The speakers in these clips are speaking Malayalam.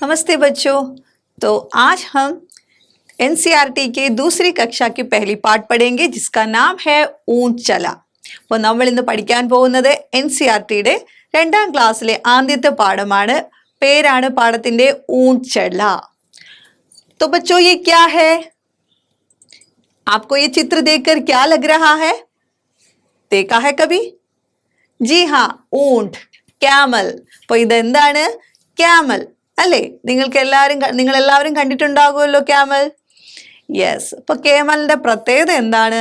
नमस्ते बच्चों। तो आज हम एनसीईआरटी के दूसरी कक्षा की पहली पाठ पढ़ेंगे जिसका नाम है ऊंट चला। അപ്പോൾ നമ്മൾ ഇന്ന് പഠിക്കാൻ പോകുന്നത് എൻസിഇആർടിയുടെ രണ്ടാം ക്ലാസ്സിലെ ആദ്യത്തെ പാഠമാണ്. പേരാണ് പാഠത്തിന്റെ ऊंट चला. तो बच्चों ये क्या है? आपको ये चित्र देखकर क्या लग रहा है? देखा है कभी? जी हाँ, ऊंट, camel. അപ്പോൾ ഇതെന്താണ്? camel അല്ലേ? നിങ്ങൾ എല്ലാവരും കണ്ടിട്ടുണ്ടാകുമല്ലോ camel. യെസ്. അപ്പോൾ camelന്റെ പ്രത്യേകത എന്താണ്?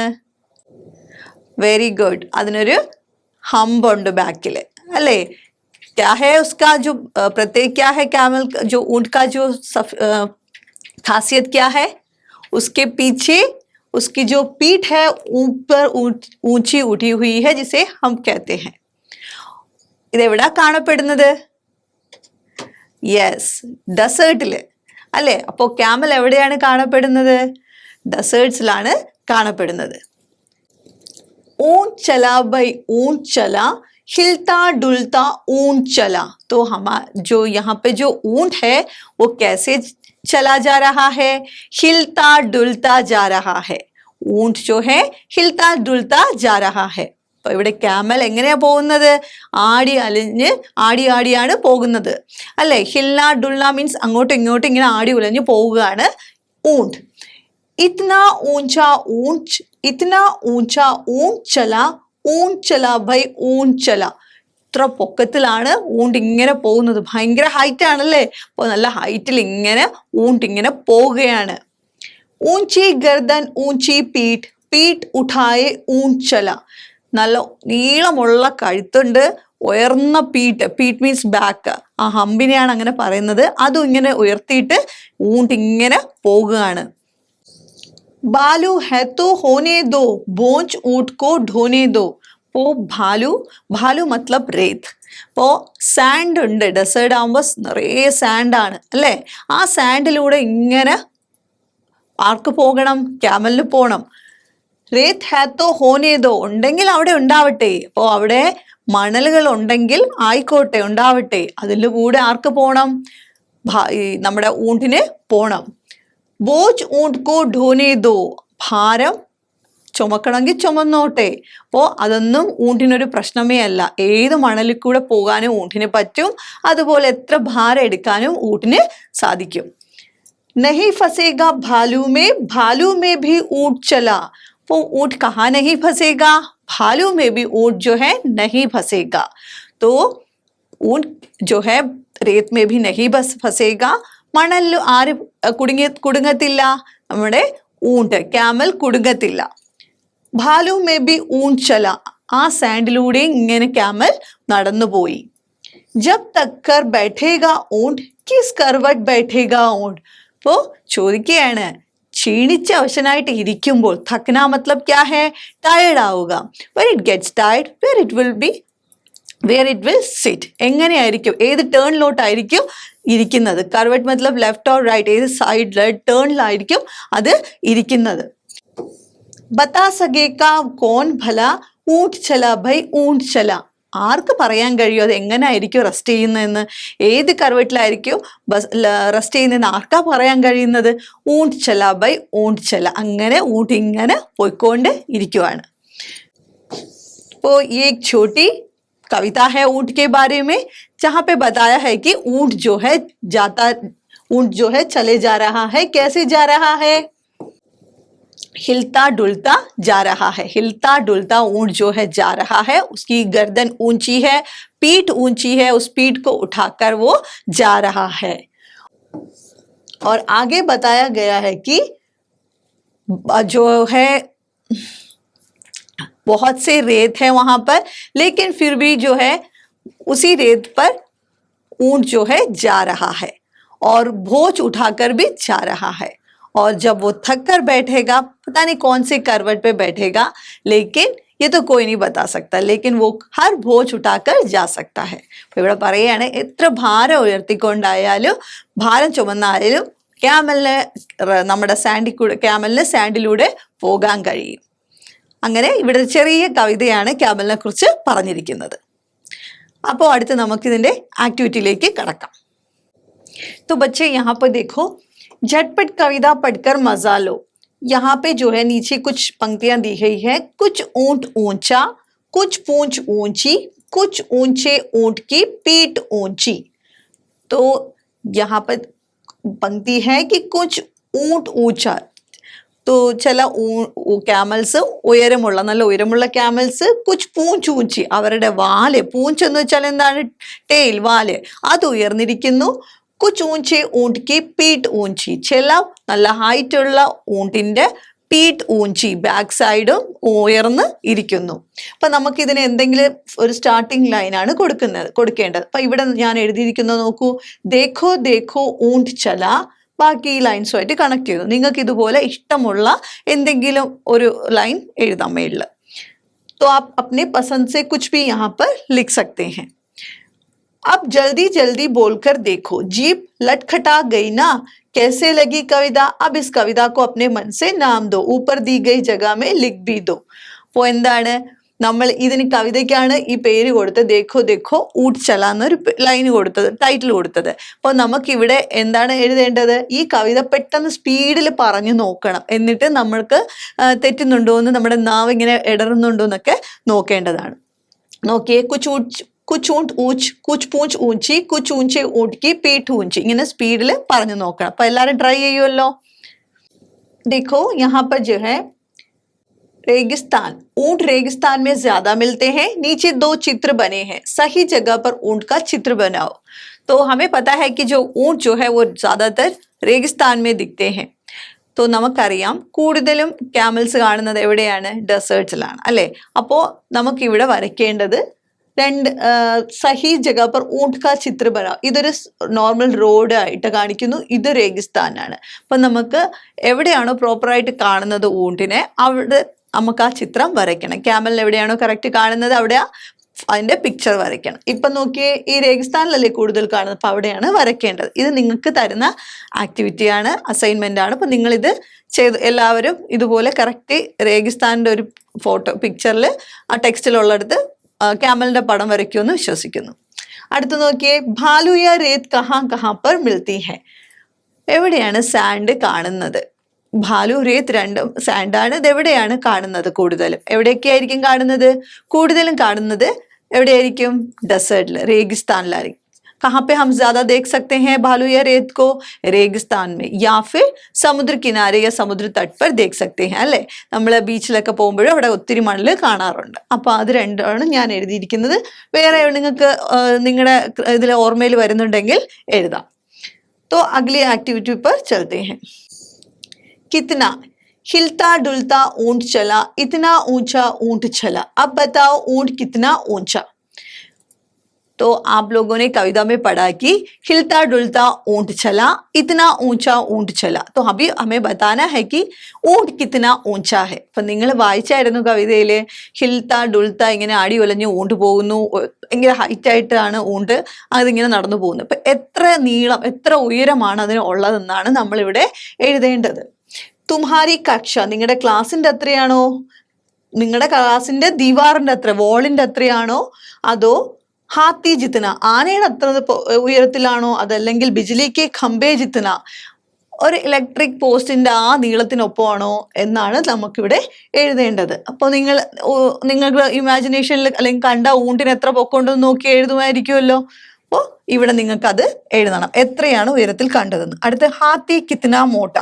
Very good. അതിനൊരു ഹംബ് ഉണ്ട് ബാക്കിൽ അല്ലേ? क्या है उसका जो प्रत्येक क्या है कैमल जो ऊंट का जो खासियत क्या है? उसके पीछे उसकी जो पीठ है ऊपर ऊंची उठी हुई है जिसे हम कहते हैं. ഇതെവിടാ കാണപ്പെടുന്നത്? യെസ്, ഡെസേർട്ടിൽ അല്ലേ? അപ്പോൾ ക്യാമൽ എവിടെയാണ് കാണപ്പെടുന്നത്? ഡെസേർട്സിലാണ് കാണപ്പെടുന്നത്. ऊंट चला भाई ऊंट चला, हिलता डुलता ऊंट चला. तो जो यहाँ पे जो ऊंट है वो कैसे चला जा रहा है? हिलता डुलता जा रहा है. ऊंट जो है हिलता डुलता जा रहा है. അപ്പോൾ ഇവിടെ ക്യാമൽ എങ്ങനെയാ പോകുന്നത്? ആടി അലിഞ്ഞ് ആടിയാണ് പോകുന്നത് അല്ലേ? ഹിൽന ഡുൽന മീൻസ് അങ്ങോട്ടും ഇങ്ങോട്ടും ഇങ്ങനെ ആടി ഉലഞ്ഞ് പോവുകയാണ് ഊണ്ട്. ഇത്ന ഊഞ്ചാ ഊഞ്ച്, ഇത്ന ഊഞ്ചാ ഊഞ്ച് ചല, ഊഞ്ച് ചല ഭൈ ഊഞ്ച് ചല. ഇത്ര പൊക്കത്തിലാണ് ഊണ്ട് ഇങ്ങനെ പോകുന്നത്. ഭയങ്കര ഹൈറ്റ് ആണല്ലേ? അപ്പോൾ നല്ല ഹൈറ്റിൽ ഇങ്ങനെ ഊണ്ട് ഇങ്ങനെ പോവുകയാണ്. ഊഞ്ചി ഗർദൻ ഊഞ്ചി പീഠ്, പീഠ് ഉഠായെ ഊഞ്ച് ചല. നല്ല നീളമുള്ള കഴുത്തുണ്ട്, ഉയർന്ന പീഠ്, പീഠ് മീൻസ് ബാക്ക്, ആ ഹമ്പിനെയാണ് അങ്ങനെ പറയുന്നത്. അതും ഇങ്ങനെ ഉയർത്തിയിട്ട് ഊണ്ട് ഇങ്ങനെ പോകുകയാണ്. ബാലു ഹെ തോ ഹോനെ ദോ, ബോഞ്ച് ഊട്ട് കോ ഢോനെ ദോ. അപ്പോൾ ഭാലു മത്ലബ് റേത്ത്. അപ്പോൾ സാൻഡ് ഉണ്ട്, ഡെസേർട്ട് ആകുമ്പോൾ നിറയെ സാൻഡാണ് അല്ലേ? ആ സാൻഡിലൂടെ ഇങ്ങനെ ആർക്ക് പോകണം? ക്യാമലിന് പോകണം. റേത്ത് ഹാത്തോ ഹോനേതോ, ഉണ്ടെങ്കിൽ അവിടെ ഉണ്ടാവട്ടെ. അപ്പോൾ അവിടെ മണലുകൾ ഉണ്ടെങ്കിൽ ആയിക്കോട്ടെ, ഉണ്ടാവട്ടെ. അതിൻ്റെ കൂടെ ആർക്ക് പോകണം? നമ്മുടെ ഊണ്ടിന് പോകണം. ബോജ് ഊണ്ട് കോ ഢോനേതോ, ഭാരം ചുമക്കണമെങ്കിൽ ചുമന്നോട്ടെ. അപ്പോൾ അതൊന്നും ഊണ്ടിനൊരു പ്രശ്നമേ അല്ല. ഏത് മണലിൽ കൂടെ പോകാനും ഊണ്ടിന് പറ്റും. അതുപോലെ എത്ര ഭാരം എടുക്കാനും ഊട്ടിന് സാധിക്കും. നഹി ഫസേഗ ഭാലു മേ ഭി ഊട്ട് ചല. वो ऊंट कहाँ नहीं फंसेगा? भालू में भी ऊंट जो है नहीं फंसेगा. तो ऊंट जो है रेत में भी नहीं बस फंसेगा. മണലിൽ ആര് കുടുങ്ങത്തില്ല? നമ്മുടെ ഊണ്ട് ക്യാമൽ കുടുങ്ങത്തില്ല. ഭാലു മേ ബി ഊണ്ട് ചല, ആ സാൻഡിലൂടെ ഇങ്ങനെ ക്യാമൽ നടന്നുപോയി. ജബ് തക്കർ ബൈഠേഗ ഊണ്ട്, കിസ് കർവട്ട് ബൈഠേഗ ഊണ്ട്. അപ്പോൾ ചോദിക്കുകയാണ്, ക്ഷീണിച്ച അവശനായിട്ട് ഇരിക്കുമ്പോൾ, തക്ന മത്ലബ് ക്യാ ഹേ? ടയേർഡ് ആവുക. When it gets tired where it will sit. എങ്ങനെയായിരിക്കും? ഏത് ടേണിലോട്ടായിരിക്കും ഇരിക്കുന്നത്? കർവട്ട് മത്ലബ് ലെഫ്റ്റ് ഓർ റൈറ്റ്, ഏത് സൈഡിൽ ടേണിലായിരിക്കും അത് ഇരിക്കുന്നത്. ബത്താ സകേകാ കോൻ ഭല ഊട്ട് ചല ഭൈ ഊട്ട് ചല. ആർക്ക് പറയാൻ കഴിയും അത് എങ്ങനെയായിരിക്കും റെസ്റ്റ് ചെയ്യുന്നതെന്ന്? ഏത് കർവട്ടിലായിരിക്കും റെസ്റ്റ് ചെയ്യുന്നതെന്ന് ആർക്കാ പറയാൻ കഴിയുന്നത്? ഊണ്ട് ചല ബൈ ഊണ്ട് ചല. അങ്ങനെ ഊണ്ട് ഇങ്ങനെ പോയിക്കൊണ്ട് ഇരിക്കുവാണ്. तो ये एक छोटी कविता है ऊंट के बारे में, जहाँ पे बताया है कि ऊंट जो है चले जा रहा है. कैसे जा रहा है? हिलता डुलता जा रहा है. हिलता डुलता ऊंट जो है जा रहा है. उसकी गर्दन ऊंची है, पीठ ऊंची है, उस पीठ को उठाकर वो जा रहा है. और आगे बताया गया है कि जो है बहुत से रेत है वहां पर, लेकिन फिर भी जो है उसी रेत पर ऊंट जो है जा रहा है और बोझ उठाकर भी जा रहा है. और जब वो थक कर बैठेगा, पता नहीं कौन से करवट पे बैठेगा, लेकिन ये तो कोई नहीं बता सकता, लेकिन वो हर बोझ उठाकर जा सकता है. അപ്പോൾ ഇവിടെ പറയുകയാണ്, എത്ര ഭാരം ഉയർത്തിക്കൊണ്ടായാലും ഭാരം ചുമന്നായാലും നമ്മുടെ ക്യാമലിന് സാൻഡിലൂടെ പോകാൻ കഴിയും. അങ്ങനെ ഇവിടെ ചെറിയ കവിതയാണ് ക്യാമലിനെ കുറിച്ച് പറഞ്ഞിരിക്കുന്നത്. അപ്പോൾ അടുത്ത് നമുക്കിതിൻ്റെ ആക്ടിവിറ്റിയിലേക്ക് കടക്കാം. तो बच्चे यहाँ पर देखो, झटपट कविता पढ़कर मजा लो। यहाँ पे जो है नीचे कुछ पंक्तियां दी गई है। कुछ ऊंट ऊंचा, कुछ पूंछ ऊंची, कुछ ऊंचे ऊंट की पीठ ऊंची। तो यहाँ पर पंक्ति है कि कुछ ऊंट ऊंचा, तो ചില ക്യാമൽസ് ഉയരമുള്ള, നല്ല ഉയരമുള്ള ക്യാമൽസ്, കുച്ച് പൂഞ്ച് ഊഞ്ചി, അവരുടെ വാല്, പൂഞ്ച് എന്ന് വെച്ചാൽ എന്താണ്, ടെയിൽ, വാല്, അത് ഉയർന്നിരിക്കുന്നു. കുച്ച് ഊഞ്ചെ ഊണ്ട് കി പീഠ് ഊഞ്ചി, ചില നല്ല ഹൈറ്റ് ഉള്ള ഊണ്ടിന്റെ പീഠ് ഊഞ്ചി, ബാക്ക് സൈഡും ഉയർന്ന് ഇരിക്കുന്നു. അപ്പൊ നമുക്ക് ഇതിന് എന്തെങ്കിലും ഒരു സ്റ്റാർട്ടിംഗ് ലൈനാണ് കൊടുക്കേണ്ടത്. അപ്പൊ ഇവിടെ ഞാൻ എഴുതിയിരിക്കുന്നത് നോക്കൂ, ദേഖോ ദേഖോ ഊണ്ട് ചല, ബാക്കി ഈ ലൈൻസുമായിട്ട് കണക്ട് ചെയ്തു. നിങ്ങൾക്ക് ഇതുപോലെ ഇഷ്ടമുള്ള എന്തെങ്കിലും ഒരു ലൈൻ എഴുതാം മേളിൽ. तो आप अपने पसंद से कुछ भी यहाँ पर लिख सकते हैं. अब जल्दी जल्दी बोलकर देखो, जीप लटखटा गई ना, कैसे लगी कविता. अब इस कविता को अपने मन से नाम दो, ऊपर दी गई जगह में लिख भी दो. അപ്പോൾ എന്താണ്, നമ്മൾ ഇതിന് കവിതയ്ക്കാണ് ഈ പേര് കൊടുത്തത്, ദേഖോ ദേഖോ ഊട്ട് ചല എന്നൊരു ലൈന് കൊടുത്തത്, ടൈറ്റിൽ കൊടുത്തത്. അപ്പോൾ നമുക്കിവിടെ എന്താണ് എഴുതേണ്ടത്, ഈ കവിത പെട്ടെന്ന് സ്പീഡിൽ പറഞ്ഞു നോക്കണം. എന്നിട്ട് നമ്മൾക്ക് തെറ്റുന്നുണ്ടോ എന്ന്, നമ്മുടെ നാവ് ഇങ്ങനെ ഇടറുന്നുണ്ടോ എന്നൊക്കെ നോക്കേണ്ടതാണ്. നോക്കിയേ, കുച്ച് ഊണ്ട് ഊച്ച്, കുച്ച് പൂഞ്ച് ഊഞ്ചി, കുച്ച് ഊഞ്ചെ ഊണ്ട് കി പീഠ് ഊഞ്ചി, ഇങ്ങനെ സ്പീഡിൽ പറഞ്ഞു നോക്കണം. അപ്പൊ എല്ലാരും ട്രൈ ചെയ്യുമല്ലോ. देखो यहाँ पर जो है रेगिस्तान, ऊंट रेगिस्तान में ज्यादा मिलते हैं. नीचे 2 चित्र बने हैं, सही जगह पर ऊंट का चित्र बनाओ. तो हमें पता है कि जो ऊंट जो है वो ज्यादातर रेगिस्तान में दिखते हैं. तो നമുക്കറിയാം കൂടുതലും ക്യാമൽസ് കാണുന്നത് എവിടെയാണ്, ഡെസേർട്സിലാണ് അല്ലേ. അപ്പോൾ നമുക്ക് ഇവിടെ വരയ്ക്കേണ്ടത് സഹി ജഗ പർ ഊണ്ട് കാ ചിത്ര ബനാ. ഇതൊരു നോർമൽ റോഡ് ആയിട്ട് കാണിക്കുന്നു, ഇത് രേഗിസ്ഥാനാണ്. അപ്പൊ നമുക്ക് എവിടെയാണോ പ്രോപ്പറായിട്ട് കാണുന്നത് ഊണ്ടിനെ, അവിടെ നമുക്ക് ആ ചിത്രം വരയ്ക്കണം. ക്യാമലിന് എവിടെയാണോ കറക്റ്റ് കാണുന്നത് അവിടെ അതിന്റെ പിക്ചർ വരയ്ക്കണം. ഇപ്പൊ നോക്കിയേ, ഈ രേഗിസ്ഥാനിലല്ലേ കൂടുതൽ കാണുന്നത്, അപ്പൊ അവിടെയാണ് വരയ്ക്കേണ്ടത്. ഇത് നിങ്ങൾക്ക് തരുന്ന ആക്ടിവിറ്റിയാണ്, അസൈൻമെന്റ് ആണ്. അപ്പൊ നിങ്ങൾ ഇത് ചെയ്ത് എല്ലാവരും ഇതുപോലെ കറക്റ്റ് രേഗിസ്ഥാനിന്റെ ഒരു ഫോട്ടോ പിക്ചറിൽ ആ ടെക്സ്റ്റിലുള്ളടത്ത് ക്യാമലിന്റെ പടം വരയ്ക്കുമെന്ന് വിശ്വസിക്കുന്നു. അടുത്ത് നോക്കിയേ, ഭാലു യാ റേത് കഹാ പർ മിൽത്തി ഹെ. എവിടെയാണ് സാൻഡ് കാണുന്നത്, ഭാലു രേത് രണ്ടും സാൻഡാണ്. ഇത് എവിടെയാണ് കാണുന്നത് കൂടുതലും, എവിടെയൊക്കെയായിരിക്കും കാണുന്നത്, കൂടുതലും കാണുന്നത് എവിടെയായിരിക്കും, ഡെസേർട്ടിൽ, रेगिस्तानिലായിരിക്കും. कहाँ पे हम ज्यादा देख सकते हैं भालू या रेत को, रेगिस्तान में, या फिर समुद्र किनारे या समुद्र तट पर देख सकते हैं അല്ലേ. നമ്മൾ ബീച്ചിലൊക്കെ പോകുമ്പോഴും അവിടെ ഒത്തിരി മണൽ കാണാറുണ്ട്. അപ്പോൾ അത് രണ്ടാണ് ഞാൻ എഴുതിയിരിക്കുന്നത്. വേറെ നിങ്ങൾക്ക് നിങ്ങളുടെ ഇതിൽ ഓർമ്മയിൽ വരുന്നുണ്ടെങ്കിൽ എഴുതാം. तो अगली एक्टिविटी पर चलते हैं. कितना, हिलता डुलता ऊंट चला, इतना ऊंचा ऊंट चला. अब बताओ ऊंट कितना ऊंचा. तो आप लोगों ने कविता में पढ़ा कि हिलता डुलता ऊंट चला, इतना ऊंचा ऊंट चला. तो अभी हमें बताना है कि ऊंट कितना ऊंचा है. അപ്പം നിങ്ങൾ വായിച്ചായിരുന്നു കവിതയിൽ, ഹിൽത്ത ഡുൽത്ത, ഇങ്ങനെ ആടി ഒലഞ്ഞ് ഊണ്ട് പോകുന്നു, ഭയങ്കര ഹൈറ്റ് ആയിട്ടാണ് ഊണ്ട് അതിങ്ങനെ നടന്നു പോകുന്നത്. അപ്പൊ എത്ര നീളം, എത്ര ഉയരമാണ് അതിന് ഉള്ളതെന്നാണ് നമ്മളിവിടെ എഴുതേണ്ടത്. തുമ്ഹാരി കക്ഷ, നിങ്ങളുടെ ക്ലാസ്സിന്റെ അത്രയാണോ, നിങ്ങളുടെ ക്ലാസ്സിന്റെ ദിവാറിന്റെ അത്ര, വോളിന്റെ അത്രയാണോ, അതോ ഹാത്തി ജിത്തന, ആനയുടെ അത്ര ഉയരത്തിലാണോ, അതല്ലെങ്കിൽ ബിജ്ലിക്ക് ഖംബേ ജിത്തന, ഒരു ഇലക്ട്രിക് പോസ്റ്റിന്റെ ആ നീളത്തിനൊപ്പമാണോ എന്നാണ് നമുക്കിവിടെ എഴുതേണ്ടത്. അപ്പോൾ നിങ്ങൾക്ക് ഇമാജിനേഷനിൽ അല്ലെങ്കിൽ കണ്ട ഊണ്ടിന് എത്ര പൊക്കമുണ്ടെന്ന് നോക്കി എഴുതുമായിരിക്കുമല്ലോ. അപ്പോൾ ഇവിടെ നിങ്ങൾക്ക് അത് എഴുതണം, എത്രയാണ് ഉയരത്തിൽ കണ്ടതെന്ന്. അടുത്ത് ഹാത്തി കിത്തന മോട്ട,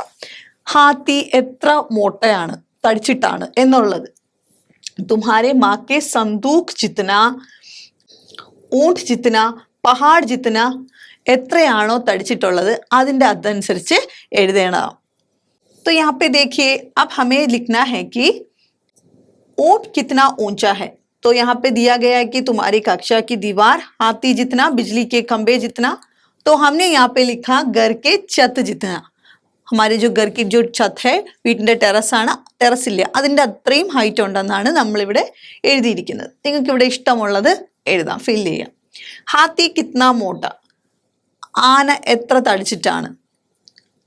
ഹാത്തി എത്ര മോട്ടയാണ്, തടിച്ചിട്ടാണ് എന്നുള്ളത്. തുമ്ഹാരെ മാക്കെ സന്തൂഖ് ജിത്തന, ഊണ്ട് ജിത്തന, പഹാഡ് ജിത്തന, എത്രയാണോ തടിച്ചിട്ടുള്ളത് അതിന്റെ അതനുസരിച്ച് എഴുതണം. तो यहाँ पे देखिए, अब हमें लिखना है कि ऊंट कितना ऊंचा है. तो यहाँ पे दिया गया है कि तुम्हारी कक्षा की दीवार हाथी जितना, बिजली के खंबे जितना. तो हमने यहाँ पे लिखा घर के छत जितना. हमारे जो घर की जो छत है, വീട്ടിന്റെ ടെറസാണ്, ടെറസില്ല, അതിന്റെ അത്രയും ഹൈറ്റ് ഉണ്ടെന്നാണ് നമ്മളിവിടെ എഴുതിയിരിക്കുന്നത്. നിങ്ങൾക്ക് ഇവിടെ ഇഷ്ടമുള്ളത് എഴുതാം, ഫിൽ ചെയ്യാം. ഹാത്തി കിത്ന മോട്ട, ആന എത്ര തടിച്ചിട്ടാണ്.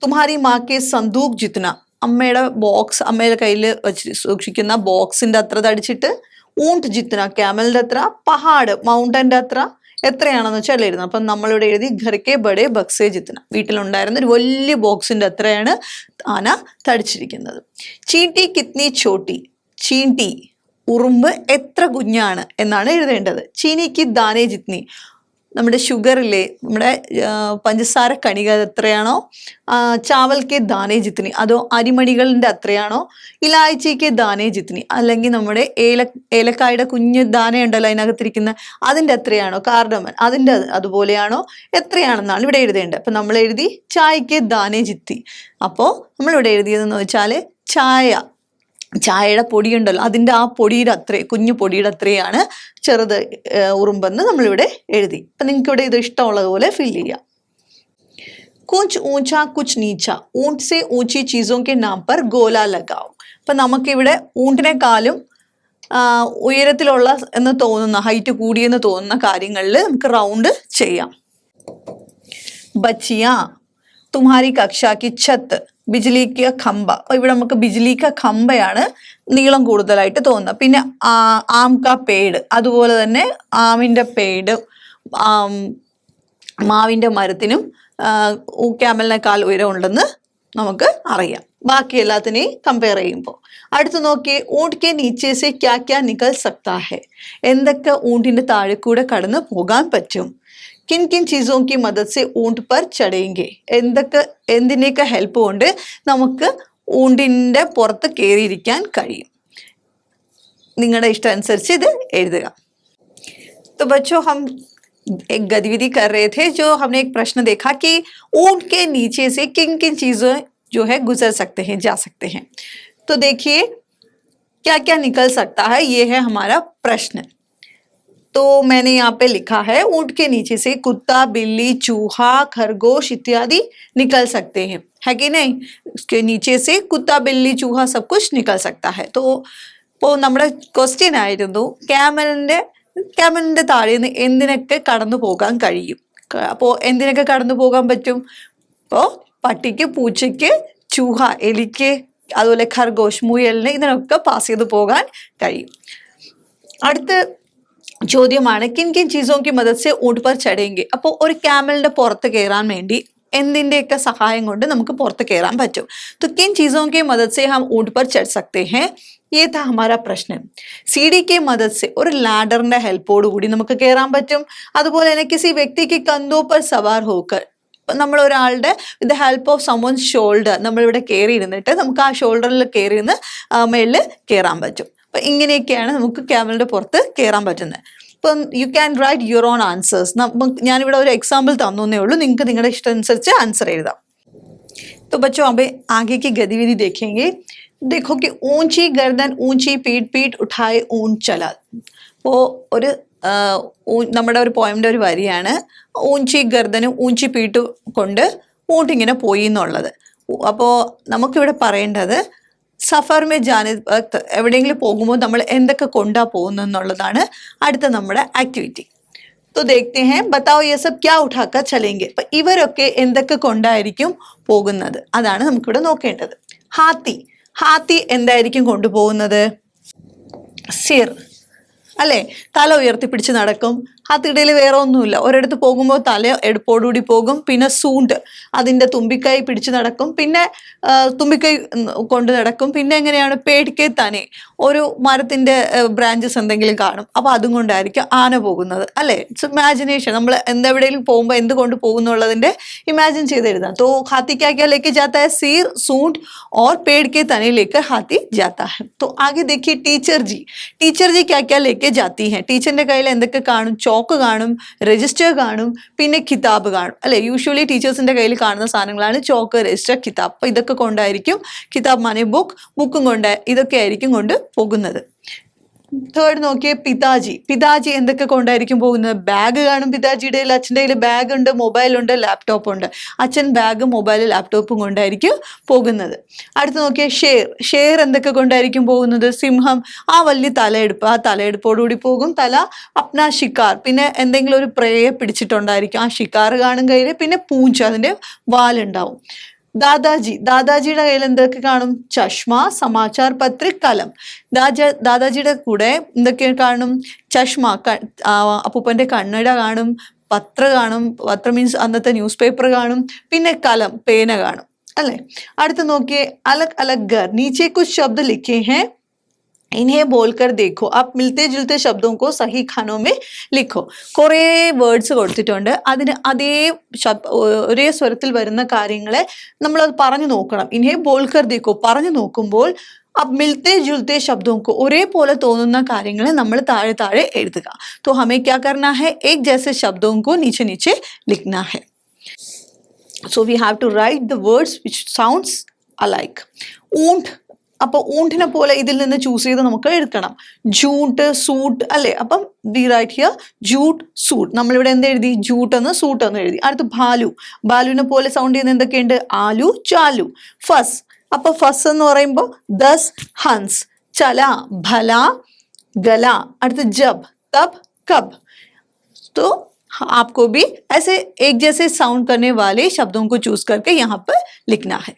തുമ്ഹാരി മാക്കെ സന്തൂഖ് ജിത്തന, അമ്മയുടെ ബോക്സ്, അമ്മയുടെ കയ്യിൽ വെച്ച് സൂക്ഷിക്കുന്ന ബോക്സിന്റെ അത്ര തടിച്ചിട്ട്. ഊണ്ട് ജിത്തന, ക്യാമലിന്റെ അത്ര. പഹാഡ്, മൗണ്ടന്റെ അത്ര. എത്രയാണെന്ന് വെച്ചാൽ എഴുതണം. അപ്പം നമ്മളിവിടെ എഴുതി ഘർക്കെ ബഡേ ബക്സേ ജിത്തന, വീട്ടിലുണ്ടായിരുന്ന ഒരു വലിയ ബോക്സിന്റെ അത്രയാണ് ആന തടിച്ചിരിക്കുന്നത്. ചീണ്ടി കിത്നി ചോട്ടി, ചീണ്ടി ഉറുമ്പ് എത്ര കുഞ്ഞാണ് എന്നാണ് എഴുതേണ്ടത്. ചീനിക്ക് ദാനേ ജിത്നി, നമ്മുടെ ഷുഗറിലെ നമ്മുടെ പഞ്ചസാര കണിക എത്രയാണോ, ചാവൽക്ക് ദാനേ ജിത്നി അതോ അരിമണികളുടെ അത്രയാണോ, ഇലായച്ചിക്ക് ദാനേ ജിത്നി അല്ലെങ്കിൽ നമ്മുടെ ഏലക്കായുടെ കുഞ്ഞ് ദാന ഉണ്ടല്ലോ അതിനകത്തിരിക്കുന്ന അതിൻ്റെ അത്രയാണോ, കാർഡമൻ അതിൻ്റെ അതുപോലെയാണോ, എത്രയാണെന്നാണ് ഇവിടെ എഴുതേണ്ടത്. അപ്പം നമ്മൾ എഴുതി ചായക്ക് ദാനേ ജിത്തി. അപ്പോൾ നമ്മളിവിടെ എഴുതിയതെന്ന് വെച്ചാൽ ചായയുടെ പൊടിയുണ്ടല്ലോ അതിൻ്റെ ആ പൊടിയുടെ അത്ര കുഞ്ഞു പൊടിയുടെ അത്രയാണ് ചെറുത് ഉറുമ്പെന്ന് നമ്മളിവിടെ എഴുതി. അപ്പം നിങ്ങൾക്ക് ഇവിടെ ഇത് ഇഷ്ടമുള്ളതുപോലെ ഫിൽ ചെയ്യാം. കുച്ച് ഊഞ്ച കുച്ച് നീച്ച, ഊണ്ട് സെ ഊഞ്ചി ചീസോ കെ നാം പർ ഗോല ലഗാവോ. അപ്പം നമുക്കിവിടെ ഊണ്ടിനെക്കാളും ഉയരത്തിലുള്ള എന്ന് തോന്നുന്ന, ഹൈറ്റ് കൂടിയെന്ന് തോന്നുന്ന കാര്യങ്ങളിൽ നമുക്ക് റൗണ്ട് ചെയ്യാം. ബച്ചിയ, തുമ്ഹാരി കക്ഷാക്കി ഛത്ത്, ബിജ്ലിക്ക് ഖമ്പ. അപ്പോൾ ഇവിടെ നമുക്ക് ബിജ്ലിക്ക് ഖമ്പയാണ് നീളം കൂടുതലായിട്ട് തോന്നുന്നത്. പിന്നെ ആം കാ പേട്, അതുപോലെ തന്നെ ആമിൻ്റെ പേട്, മാവിൻ്റെ മരത്തിനും ക്യാമലിനേക്കാൾ ഉയരം ഉണ്ടെന്ന് നമുക്ക് അറിയാം ബാക്കി എല്ലാത്തിനെയും കമ്പയർ ചെയ്യുമ്പോൾ. അടുത്ത് നോക്കിയേ, ഊണ്ട് കെ നീച്ചെ സെ ക്യാ ക്യാ നിക്കൽ സക്താ ഹെ, എന്തൊക്കെ ഊണ്ടിൻ്റെ താഴെ കൂടെ കടന്ന് പോകാൻ പറ്റും. കിൻ കിൻ ചീസോ കി മദദ് സെ ഊണ്ട് പർ ചടേങ്കെ, എന്തിൻ്റെയൊക്കെ ഹെൽപ്പ് കൊണ്ട് നമുക്ക് ഊണ്ടിൻ്റെ പുറത്ത് കയറിയിരിക്കാൻ കഴിയും. നിങ്ങളുടെ ഇഷ്ടം അനുസരിച്ച് ഇത് എഴുതുക. तो बच्चों हम एक गतिविधि कर रहे थे जो हमने एक प्रश्न देखा कि ऊंट के नीचे से किन किन चीज़ें जो है गुजर सकते हैं, जा सकते हैं. तो देखिए क्या क्या निकल सकता है, ये है हमारा प्रश्न. तो मैंने यहाँ पे लिखा है ऊंट के नीचे से कुत्ता, बिल्ली, चूहा, खरगोश इत्यादि निकल सकते हैं, है कि नहीं. उसके नीचे से कुत्ता, बिल्ली, चूहा सब कुछ निकल सकता है. तो നമ്മുടെ ക്വസ്റ്റ്യൻ ആയിരുന്നു ക്യാമലിൻ്റെ താഴെ നിന്ന് എന്തിനൊക്കെ കടന്നു പോകാൻ കഴിയും. അപ്പോൾ എന്തിനൊക്കെ കടന്നു പോകാൻ പറ്റും? ഇപ്പോൾ പട്ടിക്ക്, പൂച്ചയ്ക്ക്, ചൂഹ എലിക്ക്, അതുപോലെ ഖർഗോഷ് മുയലിന് ഇതിനൊക്കെ പാസ് ചെയ്ത് പോകാൻ കഴിയും. അടുത്ത ചോദ്യമാണ് കിൻ കിൻ ചീസോ കി മദദ് സെ ഊണ്ട് പർ ചടേങ്കെ. അപ്പോൾ ഒരു ക്യാമലിൻ്റെ പുറത്ത് കയറാൻ വേണ്ടി എന്തിൻ്റെയൊക്കെ സഹായം കൊണ്ട് നമുക്ക് പുറത്ത് കയറാൻ പറ്റും. तो किन चीज़ों की मदद से हम ऊंट पर चढ़ सकते हैं, ये था हमारा प्रश्न. सीढ़ी की मदद से ഒരു ലാഡറിന്റെ ഹെൽപ്പോട് കൂടി നമുക്ക് കയറാൻ പറ്റും. അതുപോലെ തന്നെ किसी व्यक्ति के कंधों पर सवार होकर, നമ്മൾ ഒരാളുടെ വിത്ത് ഹെൽപ്പ് ഓഫ് സമോൺസ് ഷോൾഡർ നമ്മളിവിടെ കയറി ഇരുന്നിട്ട് നമുക്ക് ആ ഷോൾഡറിൽ കയറി ഇരുന്ന് മേളിൽ കയറാൻ പറ്റും. അപ്പം ഇങ്ങനെയൊക്കെയാണ് നമുക്ക് ക്യാമലിൻ്റെ പുറത്ത് കയറാൻ പറ്റുന്നത്. അപ്പം you can write your own answers. ഞാനിവിടെ ഒരു എക്സാമ്പിൾ തന്നേ ഉള്ളൂ, നിങ്ങൾക്ക് നിങ്ങളുടെ ഇഷ്ടം അനുസരിച്ച് ആൻസർ എഴുതാം. तो बच्चों अब आगे की गतिविधि देखेंगे. देखो कि ऊंची गर्दन ऊंची पीठ, पीठ उठाए ऊंट चला. അപ്പോൾ ഒരു നമ്മുടെ ഒരു പോയിൻ്റെ ഒരു വരിയാണ് ഊഞ്ചി ഗർദനും ഊഞ്ചി പീട്ട് കൊണ്ട് ഊണ്ടിങ്ങനെ പോയി എന്നുള്ളത്. അപ്പോൾ നമുക്കിവിടെ പറയേണ്ടത് സഫർ മേ ജാനെ വക്ത്, എവിടെയെങ്കിലും പോകുമ്പോൾ നമ്മൾ എന്തൊക്കെ കൊണ്ടാ പോകുന്നതെന്നുള്ളതാണ് അടുത്ത നമ്മുടെ ആക്ടിവിറ്റി. तो देखते हैं, बताओ ये सब क्या उठाकर चलेंगे. അപ്പം ഇവരൊക്കെ എന്തൊക്കെ കൊണ്ടായിരിക്കും പോകുന്നത് അതാണ് നമുക്കിവിടെ നോക്കേണ്ടത്. ഹാത്തി എന്തായിരിക്കും കൊണ്ടുപോകുന്നത്? സിർ അല്ലേ, തല ഉയർത്തിപ്പിടിച്ച് നടക്കും. ഹാത്തിയിടയിൽ വേറെ ഒന്നുമില്ല. ഒരിടത്ത് പോകുമ്പോൾ തല എടുപ്പോടുകൂടി പോകും. പിന്നെ സൂണ്ട്, അതിൻ്റെ തുമ്പിക്കൈ പിടിച്ച് നടക്കും. പിന്നെ തുമ്പിക്കൈ കൊണ്ട് നടക്കും. പിന്നെ എങ്ങനെയാണ് പേടിക്കെ തന്നെ ഒരു മരത്തിൻ്റെ ബ്രാഞ്ചസ് എന്തെങ്കിലും കാണും, അപ്പോൾ അതും കൊണ്ടായിരിക്കും ആന പോകുന്നത് അല്ലേ. It's imagination. നമ്മൾ എന്തെവിടെയെങ്കിലും പോകുമ്പോൾ എന്ത് കൊണ്ട് പോകുന്നുള്ളതിൻ്റെ ഇമാജിൻ ചെയ്ത് എഴുതാം. तो हाथी क्या क्या लेके जाता है? सिर, सूंड और पेड़ के तने लेकर हाथी जाता है. तो आगे देखिए टीचर जी क्या क्या लेके जाती हैं. ടീച്ചറിൻ്റെ കയ്യിൽ എന്തൊക്കെ കാണും? ചോക്ക് കാണും, രജിസ്റ്റർ കാണും, പിന്നെ കിതാബ് കാണും അല്ലെ. യൂഷ്വലി ടീച്ചേഴ്സിൻ്റെ കയ്യിൽ കാണുന്ന സാധനങ്ങളാണ് ചോക്ക്, രജിസ്റ്റർ, കിതാബ്. അപ്പോൾ ഇതൊക്കെ കൊണ്ടായിരിക്കും, കിതാബ് മാനെ ബുക്കും കൊണ്ട് ഇതൊക്കെ ആയിരിക്കും കൊണ്ട് പോകുന്നത്. തേർഡ് നോക്കിയേ, പിതാജി എന്തൊക്കെ കൊണ്ടായിരിക്കും പോകുന്നത്? ബാഗ് കാണും പിതാജിയുടെ കയ്യിൽ. അച്ഛൻ്റെ കയ്യിൽ ബാഗ് ഉണ്ട്, മൊബൈലുണ്ട്, ലാപ്ടോപ്പ് ഉണ്ട്. അച്ഛൻ ബാഗ്, മൊബൈൽ, ലാപ്ടോപ്പും കൊണ്ടായിരിക്കും പോകുന്നത്. അടുത്ത് നോക്കിയേ, ഷേർ എന്തൊക്കെ കൊണ്ടായിരിക്കും പോകുന്നത്? സിംഹം, ആ വലിയ തലയെടുപ്പ്, ആ തലയെടുപ്പോടുകൂടി പോകും. തല അപ്ന ഷിക്കാർ, പിന്നെ എന്തെങ്കിലും ഒരു പ്രേയെ പിടിച്ചിട്ടുണ്ടായിരിക്കും, ആ ഷിക്കാർ കാണും കയ്യിൽ. പിന്നെ പൂഞ്ച്, അതിൻ്റെ വാലുണ്ടാവും. ദാദാജി, ദാദാജിയുടെ കയ്യിൽ എന്തൊക്കെ കാണും? ചഷ്മ, സമാചാർ പത്ര, കലം. ദാദാജിയുടെ കൂടെ എന്തൊക്കെ കാണും? ചഷ്മ, അപ്പൂപ്പന്റെ കണ്ണട കാണും, പത്ര കാണും, പത്ര മീൻസ് അന്നത്തെ ന്യൂസ് പേപ്പർ കാണും, പിന്നെ കലം, പേന കാണും അല്ലെ. അടുത്ത് നോക്കിയേ, അലഗ് അലഗ് ഘർ, നീച്ചെ കുച്ച് ശബ്ദ ലിഖേ ഹൈ, इन्हें बोलकर देखो. आप मिलते जुलते शब्दों को सही खानों में लिखो. കുറേ വേർഡ്സ് കൊടുത്തിട്ടുണ്ട്, അതിന് അതേ ഒരേ സ്വരത്തിൽ വരുന്ന കാര്യങ്ങളെ നമ്മളത് പറഞ്ഞു നോക്കണം. ഇൻഹേ ബോൾക്കർ ദേഖോ, പറഞ്ഞു നോക്കുമ്പോൾ अब मिलते जुलते शब्दों को, ഒരേപോലെ തോന്നുന്ന കാര്യങ്ങളെ നമ്മൾ താഴെ താഴെ എഴുതുക. तो हमें क्या करना है? एक जैसे शब्दों को नीचे नीचे लिखना है. So we have to write the words which sounds alike. ऊंट, അപ്പോൾ ഊണ്ടിനെ പോലെ ഇതിൽ നിന്ന് ചൂസ് ചെയ്ത് നമുക്ക് എഴുതണം. ജൂട്ട്, സൂട്ട് അല്ലേ. അപ്പം we write here jute, suit. നമ്മളിവിടെ എന്ത് എഴുതി? ജൂട്ട് എന്ന് സൂട്ട് എന്ന് എഴുതി. അടുത്ത് ഭാലു, ഭാലുവിനെ പോലെ സൗണ്ട് ചെയ്യുന്ന എന്തൊക്കെയുണ്ട്? ആലു, ചാലു. ഫസ്, അപ്പൊ ഫസ് എന്ന് പറയുമ്പോൾ ദസ്, ഹൻസ്. ചല, ഭല, ഗല. അടുത്ത് ജബ്, തബ്, കബ്. तो आपको भी ऐसे एक जैसे साउंड करने वाले शब्दों को चूज करके यहाँ पर लिखना है.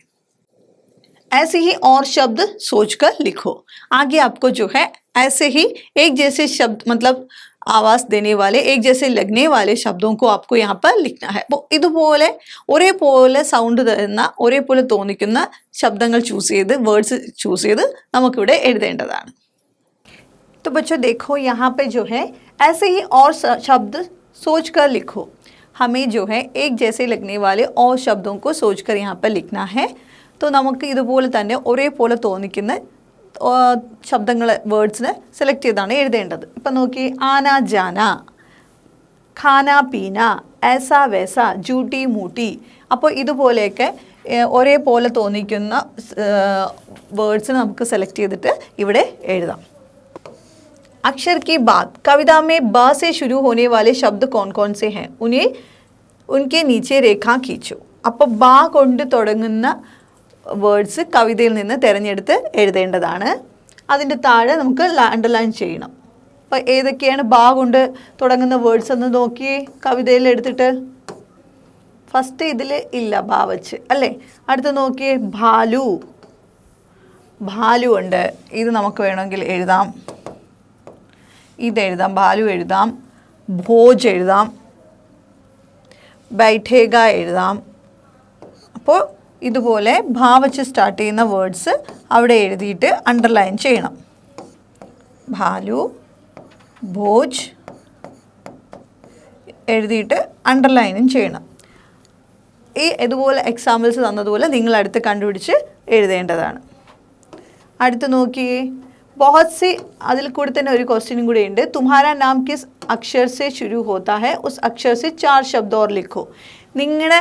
ऐसे ही और शब्द सोचकर लिखो. आगे आपको जो है ऐसे ही एक जैसे शब्द मतलब आवाज देने वाले, एक जैसे लगने वाले शब्दों को आपको यहाँ पर लिखना है. അപ്പോൾ ഇതുപോലെ ഒരേപോലെ സൗണ്ട് തരുന്ന, ഒരേപോലെ തോന്നിക്കുന്ന ശബ്ദങ്ങൾ ചൂസ് ചെയ്ത്, വേർഡ്സ് ചൂസ് ചെയ്ത് നമുക്കിവിടെ എഴുതേണ്ടതാണ്. तो बच्चों देखो यहाँ पे जो है ऐसे ही और शब्द सोच कर लिखो. हमें जो है एक जैसे लगने वाले और शब्दों को सोच कर यहाँ पर लिखना है. तो നമുക്ക് ഇതുപോലെ തന്നെ ഒരേപോലെ തോന്നിക്കുന്ന ശബ്ദങ്ങൾ, വേർഡ്സിനെ സെലക്ട് ചെയ്താണ് എഴുതേണ്ടത്. ഇപ്പം നോക്കി, ആന ജാന, ഖാന പീന, ऐसा वैसा, ജൂട്ടി മൂട്ടി. അപ്പോൾ ഇതുപോലെയൊക്കെ ഒരേപോലെ തോന്നിക്കുന്ന വേർഡ്സിനെ നമുക്ക് സെലക്ട് ചെയ്തിട്ട് ഇവിടെ എഴുതാം. अक्षर की बात, कविता में ब से शुरू होने वाले शब्द कौन कौन से हैं, उन्हें उनके नीचे रेखा खींचो. അപ്പോൾ ബ കൊണ്ട് തുടങ്ങുന്ന വേർഡ്സ് കവിതയിൽ നിന്ന് തിരഞ്ഞെടുത്ത് എഴുതേണ്ടതാണ്. അതിൻ്റെ താഴെ നമുക്ക് അണ്ടർലൈൻ ചെയ്യണം. അപ്പോൾ ഏതൊക്കെയാണ് ബ കൊണ്ട് തുടങ്ങുന്ന വേർഡ്സ് എന്ന് നോക്കിയേ കവിതയിൽ എടുത്തിട്ട്. ഫസ്റ്റ് ഇതിൽ ഇല്ല ബ വച്ച് അല്ലേ. അടുത്ത് നോക്കിയേ, ഭാലു, ഭാലു ഉണ്ട്. ഇത് നമുക്ക് വേണമെങ്കിൽ എഴുതാം, ഇതെഴുതാം, ഭാലു എഴുതാം. ഭോജ് എഴുതാം, ബൈഠേഗ എഴുതാം. അപ്പോൾ ഇതുപോലെ ഭാ വച്ച് സ്റ്റാർട്ട് ചെയ്യുന്ന വേർഡ്സ് അവിടെ എഴുതിയിട്ട് അണ്ടർലൈൻ ചെയ്യണം. ഭാലു, ഭോജ് എഴുതിയിട്ട് അണ്ടർലൈനും ചെയ്യണം. ഈ ഇതുപോലെ എക്സാമ്പിൾസ് തന്നതുപോലെ നിങ്ങൾ അടുത്ത് കണ്ടുപിടിച്ച് എഴുതേണ്ടതാണ്. അടുത്ത് നോക്കിയേ, बहुत सी അതിൽ കൂടെ തന്നെ ഒരു ക്വസ്റ്റ്യനും കൂടെ ഉണ്ട്. तुम्हारा नाम किस अक्षर से शुरू होता है, उस अक्षर से 4 शब्द और लिखो. നിങ്ങളുടെ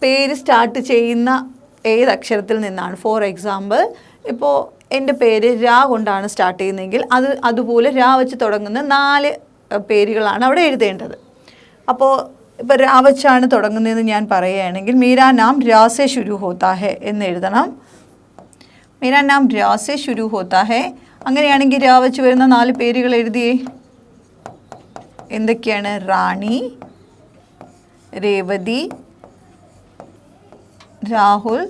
പേര് സ്റ്റാർട്ട് ചെയ്യുന്ന ഏത് അക്ഷരത്തിൽ നിന്നാണ്? ഫോർ എക്സാമ്പിൾ, ഇപ്പോൾ എൻ്റെ പേര് രാ കൊണ്ടാണ് സ്റ്റാർട്ട് ചെയ്യുന്നതെങ്കിൽ അതുപോലെ രാ വെച്ച് തുടങ്ങുന്ന 4 പേരുകളാണ് അവിടെ എഴുതേണ്ടത്. അപ്പോൾ ഇപ്പോൾ രാ വെച്ചാണ് തുടങ്ങുന്നതെന്ന് ഞാൻ പറയുകയാണെങ്കിൽ മേരാ നാം രാ സെ ശുരു ഹോത്താ ഹെ എന്ന് എഴുതണം. മേരാ നാം രാ സെ ശുരു ഹോത്താ ഹെ. അങ്ങനെയാണെങ്കിൽ രാ വെച്ച് വരുന്ന 4 പേരുകൾ എഴുതിയേ. എന്തൊക്കെയാണ്? റാണി, രേവതി, രാഹുൽ,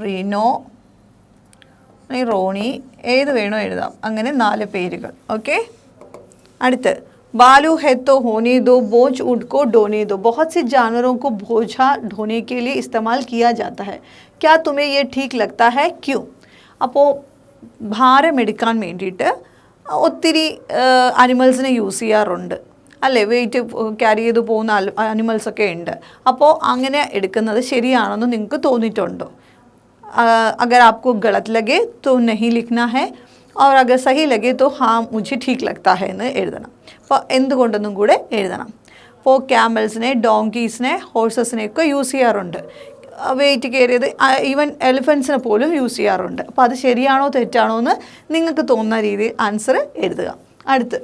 റീനോ, റോണി, ഏത് വേണോ എഴുതാം. അങ്ങനെ 4 പേരുകൾ. ഓക്കെ. അടുത്ത്, बालू है तो होने दो, बोझ ऊँट को ढोने दो. बहुत से जानवरों को बोझा ढोने के लिए इस्तेमाल किया जाता है. क्या तुम्हें ये ठीक लगता है, क्यों? അപ്പോൾ ഭാരമെടുക്കാൻ വേണ്ടിയിട്ട് ഒത്തിരി അനിമൽസിനെ യൂസ് ചെയ്യാറുണ്ട് അല്ലേ. വെയിറ്റ് ക്യാരി ചെയ്ത് പോകുന്ന അനിമൽസൊക്കെ ഉണ്ട്. അപ്പോൾ അങ്ങനെ എടുക്കുന്നത് ശരിയാണെന്ന് നിങ്ങൾക്ക് തോന്നിയിട്ടുണ്ടോ? अगर आपको गलत लगे तो नहीं लिखना है, और अगर सही लगे तो हाँ मुझे ठीक लगता है എന്ന് എഴുതണം. അപ്പോൾ എന്തുകൊണ്ടെന്നും കൂടെ എഴുതണം. അപ്പോൾ ക്യാമൽസിനെ, ഡോങ്കീസിനെ, ഹോഴ്സസിനെയൊക്കെ യൂസ് ചെയ്യാറുണ്ട്. വെയിറ്റ് കയറിയത് ഈവൻ എലിഫൻസിനെ പോലും യൂസ് ചെയ്യാറുണ്ട്. അപ്പോൾ അത് ശരിയാണോ തെറ്റാണോ എന്ന് നിങ്ങൾക്ക് തോന്നുന്ന രീതിയിൽ ആൻസർ എഴുതുക. അടുത്ത്,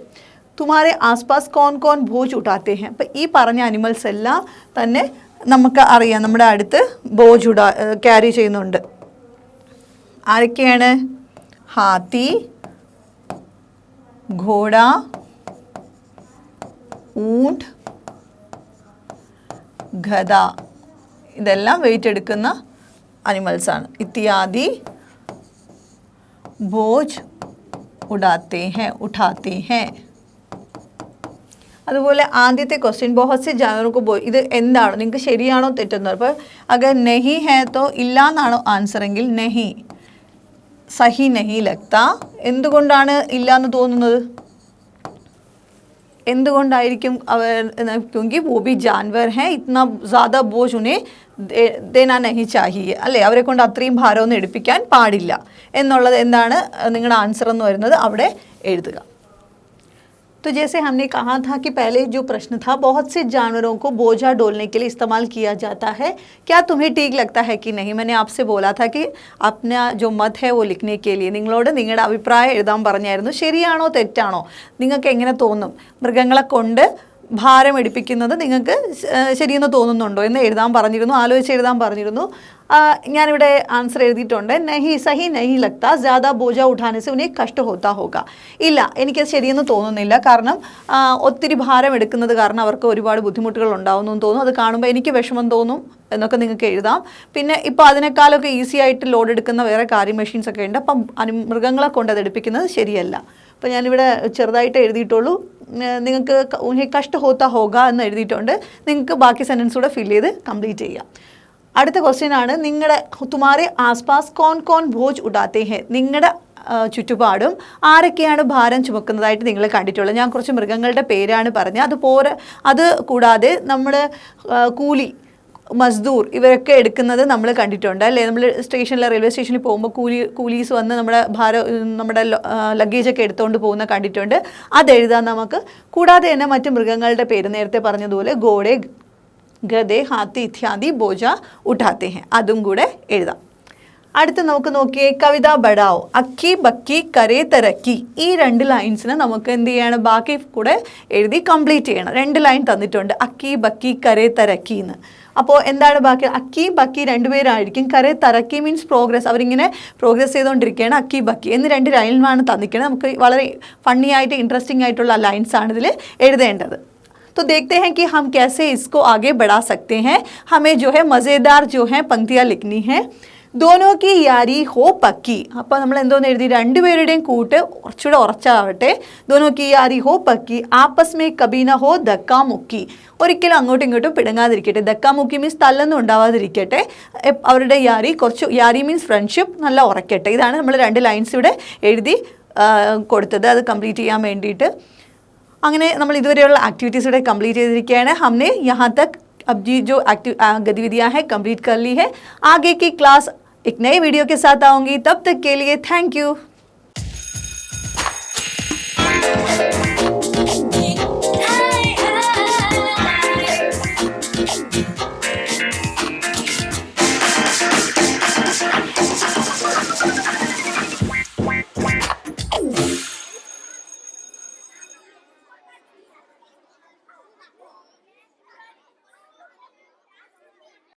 തുമാരെ ആസ്പാസ് കോൺ കോൺ ബോജ് ഉഠാത്തെ ഹെ. അപ്പം ഈ പറഞ്ഞ അനിമൽസ് എല്ലാം തന്നെ നമുക്ക് അറിയാം, നമ്മുടെ അടുത്ത് ബോജ് ക്യാരി ചെയ്യുന്നുണ്ട്. ആരൊക്കെയാണ്? ഹാത്തി, ഘോഡ, ഊണ്ട്, ഗദ ഇതെല്ലാം വെയിറ്റ് എടുക്കുന്ന അനിമൽസ് ആണ്. ഇത്യാദി ബോझ ഉഠാത്തെ ഹൈ. അതുപോലെ ആദ്യത്തെ ക്വസ്റ്റ്യൻ ബഹുത് സെ ജാനവറോ കോ ഇത് എന്താണ്, നിങ്ങൾക്ക് ശരിയാണോ തെറ്റെന്നോ. അപ്പോൾ അഗർ നഹി ഹേ തോ ഇല്ല എന്നാണോ ആൻസർ എങ്കിൽ നഹി സഹി നഹി ലഗ്ത. എന്തുകൊണ്ടാണ് ഇല്ല എന്ന് തോന്നുന്നത്? എന്തുകൊണ്ടായിരിക്കും അവർ? ക്യോങ്കി വോ ഭി ജാൻവർ ഹേ, ഇത്ന ज़्यादा बोझ उन्हें देना नहीं चाहिए അല്ലേ, അവരെ കൊണ്ട് അത്രയും ഭാരമൊന്നും എടുപ്പിക്കാൻ പാടില്ല എന്നുള്ളത് എന്താണ് നിങ്ങളുടെ ആൻസർ എന്ന് വരുന്നത് അവിടെ എഴുതുക. तो जैसे हमने कहा था कि पहले जो प्रश्न था, बहुत से जानवरों को बोझा डोलने के लिए इस्तेमाल किया जाता है, क्या तुम्हें ठीक लगता है कि नहीं? मैंने आपसे बोला था कि अपना जो मत है वो लिखने के लिए നിങ്ങളോട് നിങ്ങളുടെ അഭിപ്രായം എഴുതാൻ പറഞ്ഞായിരുന്നു. ശരിയാണോ തെറ്റാണോ, നിങ്ങൾക്ക് എങ്ങനെ തോന്നും? മൃഗങ്ങളെ കൊണ്ട് ഭാരം എടുപ്പിക്കുന്നത് നിങ്ങൾക്ക് ശരിയെന്ന് തോന്നുന്നുണ്ടോ എന്ന് എഴുതാൻ പറഞ്ഞിരുന്നു, ആലോചിച്ച് എഴുതാൻ പറഞ്ഞിരുന്നു. ഞാനിവിടെ ആൻസർ എഴുതിയിട്ടുണ്ട്. നഹി സഹി നഹി ലഗ്ത ज़्यादा बोझा उठाने से उन्हें कष्ट होता होगा. ഇല്ല, എനിക്കത് ശരിയെന്ന് തോന്നുന്നില്ല. കാരണം ഒത്തിരി ഭാരം എടുക്കുന്നത് കാരണം അവർക്ക് ഒരുപാട് ബുദ്ധിമുട്ടുകൾ ഉണ്ടാവുന്നു എന്ന് തോന്നും. അത് കാണുമ്പോൾ എനിക്ക് വിഷമം തോന്നും എന്നൊക്കെ നിങ്ങൾക്ക് എഴുതാം. പിന്നെ ഇപ്പോൾ അതിനേക്കാളൊക്കെ ഈസി ആയിട്ട് ലോഡ് എടുക്കുന്ന വേറെ കാരി മെഷീൻസ് ഒക്കെ ഉണ്ട്. അപ്പം മൃഗങ്ങളെ കൊണ്ട് അത് എടുപ്പിക്കുന്നത് ശരിയല്ല. അപ്പോൾ ഞാനിവിടെ ചെറുതായിട്ട് എഴുതിയിട്ടുള്ളൂ. നിങ്ങൾക്ക് ഉन्हें कष्ट होता होगा എന്ന് എഴുതിയിട്ടുണ്ട്. നിങ്ങൾക്ക് ബാക്കി സെൻറ്റൻസ് കൂടെ ഫില്ല് ചെയ്ത് കംപ്ലീറ്റ് ചെയ്യാം. അടുത്ത ക്വസ്റ്റ്യൻ ആണ്, നിങ്ങളുടെ തുമാരെ ആസ്പാസ് കോൺ കോൺ ബോझ ഉഠാത്തെ ഹെ. നിങ്ങളുടെ ചുറ്റുപാടും ആരൊക്കെയാണ് ഭാരം ചുമക്കുന്നതായിട്ട് നിങ്ങൾ കണ്ടിട്ടുള്ളത്? ഞാൻ കുറച്ച് മൃഗങ്ങളുടെ പേരാണ് പറഞ്ഞത്. അത് കൂടാതെ നമ്മുടെ കൂലി മസ്ദൂർ ഇവരൊക്കെ എടുക്കുന്നത് നമ്മൾ കണ്ടിട്ടുണ്ട് അല്ലേ. നമ്മൾ സ്റ്റേഷനിൽ റെയിൽവേ സ്റ്റേഷനിൽ പോകുമ്പോൾ കൂലീസ് വന്ന് നമ്മുടെ ലഗേജൊക്കെ എടുത്തുകൊണ്ട് പോകുന്ന കണ്ടിട്ടുണ്ട്. അതെഴുതാൻ നമുക്ക്. കൂടാതെ തന്നെ മറ്റ് മൃഗങ്ങളുടെ പേര് നേരത്തെ പറഞ്ഞതുപോലെ ഗോഡെ ഗദേ ഹാത്തി ഇത്യാദി ബോझ ഉഠാത്തെ ഹെ, അതും കൂടെ എഴുതാം. അടുത്ത് നമുക്ക് നോക്കിയേ, കവിത ബടാവോ അക്കി ബക്കി കരേ തരക്കി. ഈ 2 ലൈൻസിന് നമുക്ക് എന്ത് ചെയ്യണം, ബാക്കി കൂടെ എഴുതി കംപ്ലീറ്റ് ചെയ്യണം. 2 ലൈൻ തന്നിട്ടുണ്ട്, അക്കി ബക്കി കരേ തരക്കി എന്ന്. അപ്പോൾ എന്താണ് ബാക്കി? അക്കി ബക്കി 2 പേരായിരിക്കും. കരേ തരക്കി മീൻസ് പ്രോഗ്രസ്, അവരിങ്ങനെ പ്രോഗ്രസ് ചെയ്തുകൊണ്ടിരിക്കുകയാണ്. അക്കി ബക്കി എന്ന് 2 ലൈനിലാണ് തന്നിരിക്കുന്നത്. നമുക്ക് വളരെ ഫണ്ണി ആയിട്ട് ഇൻട്രസ്റ്റിംഗ് ആയിട്ടുള്ള ലൈൻസ് ആണ് ഇതിൽ എഴുതേണ്ടത്. तो देखते हैं कि हम कैसे इसको आगे बढ़ा सकते हैं. हमें जो है मज़ेदार जो है पंक्तियाँ लिखनी है. दोनों की यारी हो पक्की. അപ്പോൾ നമ്മൾ എന്തോന്ന് എഴുതി? 2 പേരുടെയും കൂട്ട് കുറച്ചുകൂടെ ഉറച്ചാവട്ടെ. दोनों की यारी हो पक्की. आपस में कभी न हो धक्का मुक्की. ഒരിക്കലും അങ്ങോട്ടും ഇങ്ങോട്ടും പിടങ്ങാതിരിക്കട്ടെ. ധക്ക മുക്കി മീൻസ് തല്ലൊന്നും ഉണ്ടാവാതിരിക്കട്ടെ. അവരുടെ യാരി മീൻസ് ഫ്രണ്ട്ഷിപ്പ് നല്ല ഉറക്കട്ടെ. ഇതാണ് നമ്മൾ 2 ലൈൻസ് ഇവിടെ എഴുതി കൊടുത്തത്, അത് കംപ്ലീറ്റ് ചെയ്യാൻ വേണ്ടിയിട്ട്. അങ്ങനെ നമ്മൾ ഇതുവരെയുള്ള ആക്ടിവിറ്റീസ് कंप्लीट ചെയ്തിരിക്കുകയാണ്. हमने यहाँ तक अब जी जो गतिविधियाँ हैं कंप्लीट कर ली है. आगे की क्लास एक नए वीडियो के साथ आऊँगी. तब तक के लिए थैंक यू.